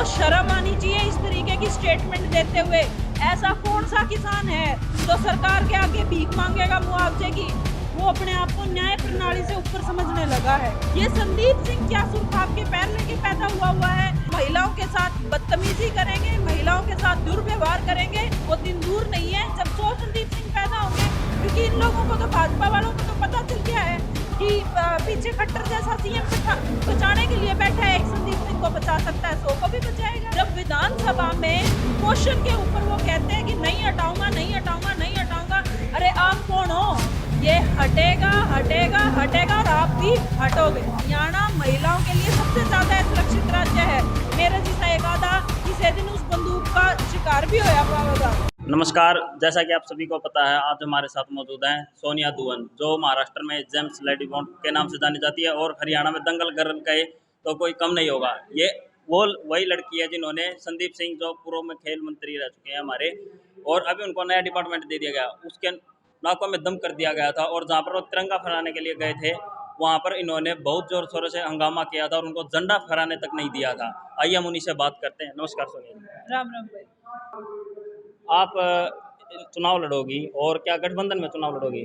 शर्म आनी चाहिए इस तरीके की स्टेटमेंट देते हुए। ऐसा कौन सा किसान है जो सरकार के आगे भीख मांगेगा मुआवजे की? वो अपने आप को न्याय प्रणाली से ऊपर समझने लगा है। ये संदीप सिंह क्या सुरखाब के पैर लेके पैदा हुआ है? महिलाओं के साथ बदतमीजी करेंगे, महिलाओं के साथ दुर्व्यवहार करेंगे, वो दिन दूर नहीं है जब 100 संदीप सिंह पैदा होंगे। क्योंकि इन लोगों को तो, भाजपा वालों को तो पता चल गया है कि पीछे खट्टर जैसा सीएम बचाने के लिए बैठा है। एक संदीप सिंह को बचा सकता है, 100 को भी बचाएगा। जब विधानसभा में क्वेश्चन के ऊपर वो कहते हैं कि नहीं हटाऊंगा, नहीं हटाऊंगा, नहीं हटाऊंगा, अरे आप कौन हो? ये हटेगा, हटेगा, हटेगा और आप भी हटोगे। हरियाणा महिलाओं के लिए सबसे ज्यादा सुरक्षित राज्य है। मेरे जैसा एक आधा किसी दिन उस बंदूक का शिकार भी होया पाएगा। नमस्कार, जैसा कि आप सभी को पता है, आज हमारे साथ मौजूद हैं सोनिया दुवन, जो महाराष्ट्र में जेम्स लेडी बॉन्ड के नाम से जानी जाती है और हरियाणा में दंगल गर्ल कहे तो कोई कम नहीं होगा। ये वो वही लड़की है जिन्होंने संदीप सिंह, जो पूर्व में खेल मंत्री रह चुके हैं हमारे, और अभी उनको नया डिपार्टमेंट दे दिया गया, उसके नाकों में दम कर दिया गया था। और जहाँ पर वो तिरंगा फहराने के लिए गए थे, वहाँ पर इन्होंने बहुत जोर शोरों से हंगामा किया था और उनको झंडा फहराने तक नहीं दिया था। आइए हम उन्हीं से बात करते हैं। नमस्कार सोनिया। राम राम भाई। आप चुनाव लड़ोगी और क्या गठबंधन में चुनाव लड़ोगी?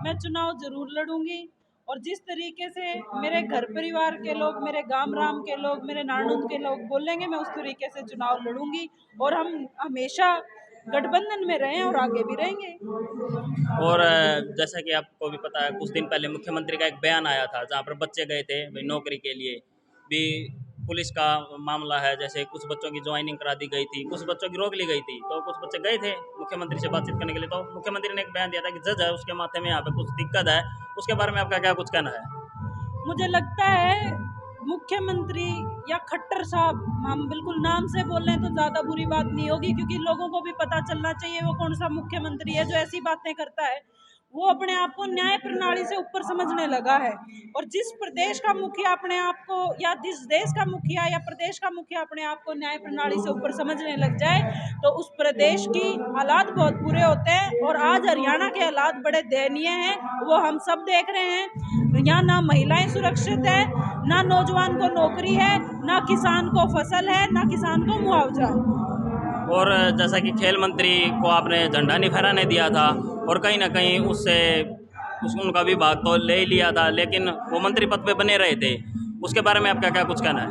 मैं चुनाव जरूर लड़ूंगी और जिस तरीके से मेरे घर परिवार के लोग, मेरे गांव राम के लोग, मेरे नानुद के लोग बोलेंगे, मैं उस तरीके से चुनाव लड़ूंगी। और हम हमेशा गठबंधन में रहे और आगे भी रहेंगे। और जैसा कि आपको भी पता है, कुछ दिन पहले मुख्यमंत्री का एक बयान आया था जहाँ पर बच्चे गए थे भाई नौकरी के लिए भी। पुलिस का मामला है, जैसे कुछ बच्चों की ज्वाइनिंग करा दी गई थी, कुछ बच्चों की रोक ली गई थी, तो कुछ बच्चे गए थे मुख्यमंत्री से बातचीत करने के लिए। तो मुख्यमंत्री ने एक बयान दिया था कि जज है, उसके माथे में यहाँ पे कुछ दिक्कत है। उसके बारे में आपका क्या कुछ कहना है? मुझे लगता है मुख्यमंत्री या खट्टर साहब, हम बिल्कुल नाम से बोल रहे हैं तो ज़्यादा बुरी बात नहीं होगी, क्योंकि लोगों को भी पता चलना चाहिए वो कौन सा मुख्यमंत्री है जो ऐसी बातें करता है। वो अपने आप को न्याय प्रणाली से ऊपर समझने लगा है। और जिस प्रदेश का मुखिया अपने आप को, या जिस देश का मुखिया या प्रदेश का मुखिया अपने आप को न्याय प्रणाली से ऊपर समझने लग जाए, तो उस प्रदेश की हालात बहुत बुरे होते हैं। और आज हरियाणा के हालात बड़े दयनीय हैं, वो हम सब देख रहे हैं। यहाँ ना महिलाएं सुरक्षित है, ना नौजवान को नौकरी है, ना किसान को फसल है, ना किसान को मुआवजा। और जैसा कि खेल मंत्री को आपने झंडा नहीं फहराने दिया था और कहीं ना कहीं उससे उनका विभाग तो ले ही लिया था, लेकिन वो मंत्री पद पे बने रहे थे, उसके बारे में आपका क्या कुछ कहना है?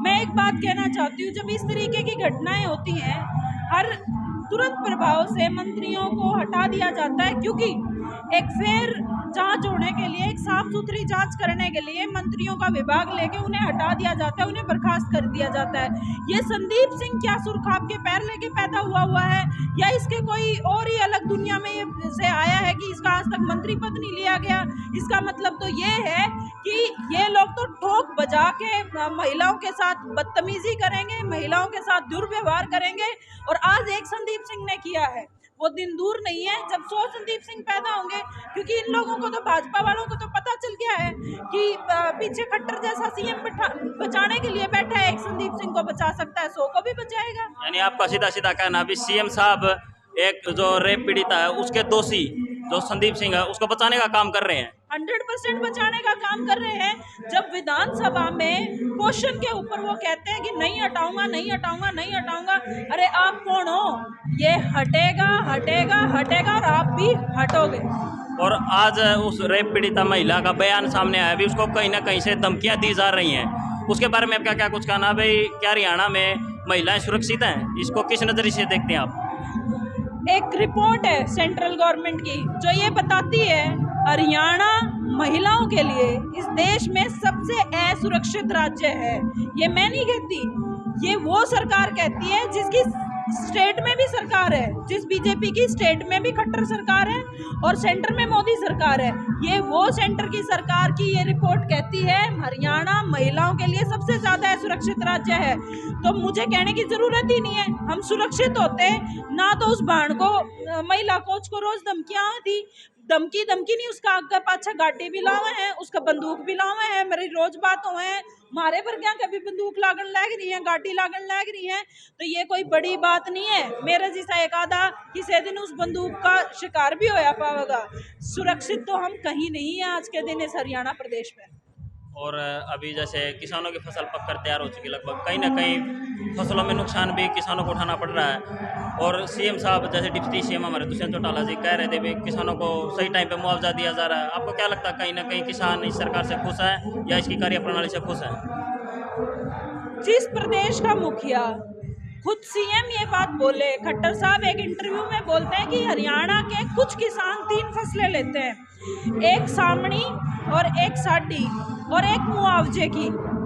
मैं एक बात कहना चाहती हूँ, जब इस तरीके की घटनाएं होती हैं, हर तुरंत प्रभाव से मंत्रियों को हटा दिया जाता है, क्योंकि एक फेयर जांच होने के लिए, एक साफ सुथरी जांच करने के लिए मंत्रियों का विभाग लेके उन्हें हटा दिया जाता है, उन्हें बर्खास्त कर दिया जाता है। ये संदीप सिंह क्या सुरखाब के पैर लेके पैदा हुआ है, या इसके कोई और ही अलग दुनिया में से आया है कि इसका आज तक मंत्री पद नहीं लिया गया? इसका मतलब तो ये है कि ये लोग तो ठोक बजा के महिलाओं के साथ बदतमीजी करेंगे, महिलाओं के साथ दुर्व्यवहार करेंगे। और आज एक संदीप सिंह ने किया है, वो दिन दूर नहीं है जब 100 संदीप सिंह पैदा होंगे। क्योंकि इन लोगों को तो, भाजपा वालों को तो पता चल गया है कि पीछे खट्टर जैसा सीएम बचाने के लिए बैठा है। एक संदीप सिंह को बचा सकता है, 100 को भी बचाएगा। यानी आपका सीधा सीधा कहना भी सीएम साहब एक जो रेप पीड़िता है उसके दोषी जो संदीप सिंह है उसको बचाने का काम कर रहे हैं, 100% बचाने का काम कर रहे हैं। जब विधानसभा में क्वेश्चन के ऊपर वो कहते हैं कि नहीं हटाऊंगा, नहीं हटाऊंगा, नहीं हटाऊंगा, अरे आप कौन हो? ये हटेगा, हटेगा, हटेगा और आप भी हटोगे। और आज उस रेप पीड़िता महिला का बयान सामने आया भी, उसको कहीं ना कहीं से धमकियां दी जा रही हैं, उसके बारे में आपका क्या कुछ कहना भाई? क्या हरियाणा में महिलाएं सुरक्षित हैं? इसको किस नजरिए से देखते हैं आप? एक रिपोर्ट है सेंट्रल गवर्नमेंट की जो ये बताती है हरियाणा महिलाओं के लिए इस देश में सबसे असुरक्षित राज्य है। ये मैं नहीं कहती, ये वो सरकार कहती है जिसकी स्टेट में भी सरकार है, जिस बीजेपी की स्टेट में भी खट्टर सरकार है और सेंटर में मोदी सरकार है। ये वो सेंटर की सरकार की ये रिपोर्ट कहती है हरियाणा महिलाओं के लिए सबसे ज्यादा सुरक्षित राज्य है। तो मुझे कहने की जरूरत ही नहीं है, हम सुरक्षित होते ना तो उस भाण को, महिला कोच को रोज धमकियां थी, धमकी नहीं, उसका आगे पाछा गाड़ी भी लावे हैं, उसका बंदूक भी लावे हैं, मेरी रोज बात हुए हैं, मारे पर क्या कभी बंदूक लागन लग रही है, गाड़ी लागन लग रही है। तो ये कोई बड़ी बात नहीं है। मेरे जैसा एक आधा किसी दिन उस बंदूक का शिकार भी होया पाएगा। सुरक्षित तो हम कहीं नहीं है आज के दिन इस हरियाणा प्रदेश में। और अभी जैसे किसानों की फसल पककर तैयार हो चुकी है लगभग, कहीं ना कहीं फसलों में नुकसान भी किसानों को उठाना पड़ रहा है। और सीएम साहब जैसे डिप्टी सीएम हमारे दुष्यंत चौटाला जी कह रहे थे भी किसानों को सही टाइम पे मुआवजा दिया जा रहा है। आपको क्या लगता है, कहीं ना कहीं किसान इस सरकार से खुश है या इसकी कार्यप्रणाली से खुश है? जिस प्रदेश का मुखिया खुद सीएम ये बात बोले, खट्टर साहब एक इंटरव्यू में बोलते हैं कि हरियाणा के कुछ किसान 3 फसलें लेते हैं, एक सामनी और एक साडी और एक मुआवजे की,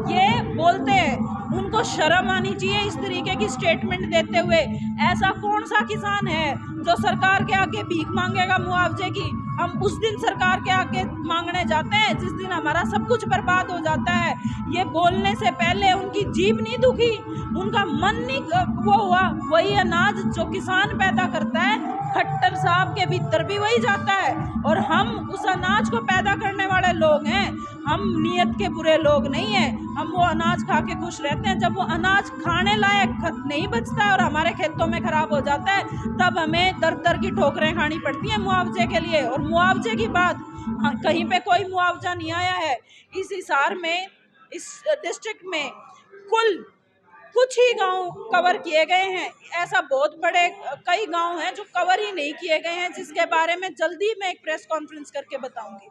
ये बोलते हैं। उनको शर्म आनी चाहिए इस तरीके की स्टेटमेंट देते हुए। ऐसा कौन सा किसान है जो सरकार के आगे भीख मांगेगा मुआवजे की? हम उस दिन सरकार के आगे मांगने जाते हैं जिस दिन हमारा सब कुछ बर्बाद हो जाता है। ये बोलने से पहले उनकी जीभ नहीं दुखी, उनका मन नहीं वो हुआ? वही अनाज जो किसान पैदा करता है, खट्टर साहब के भीतर भी वही जाता है, और हम उस अनाज को पैदा करने वाले लोग हैं। हम नियत के बुरे लोग नहीं हैं, हम वो अनाज खा के खुश रहते हैं। जब वो अनाज खाने लायक नहीं बचता है और हमारे खेतों में खराब हो जाता है, तब हमें दर दर की ठोकरें खानी पड़ती हैं मुआवजे के लिए। और मुआवजे की बात, कहीं पे कोई मुआवजा नहीं आया है। इस हिसार में, इस डिस्ट्रिक्ट में कुल कुछ ही गांव कवर किए गए हैं। ऐसा बहुत बड़े कई गांव हैं जो कवर ही नहीं किए गए हैं, जिसके बारे में जल्दी मैं एक प्रेस कॉन्फ्रेंस करके बताऊंगी।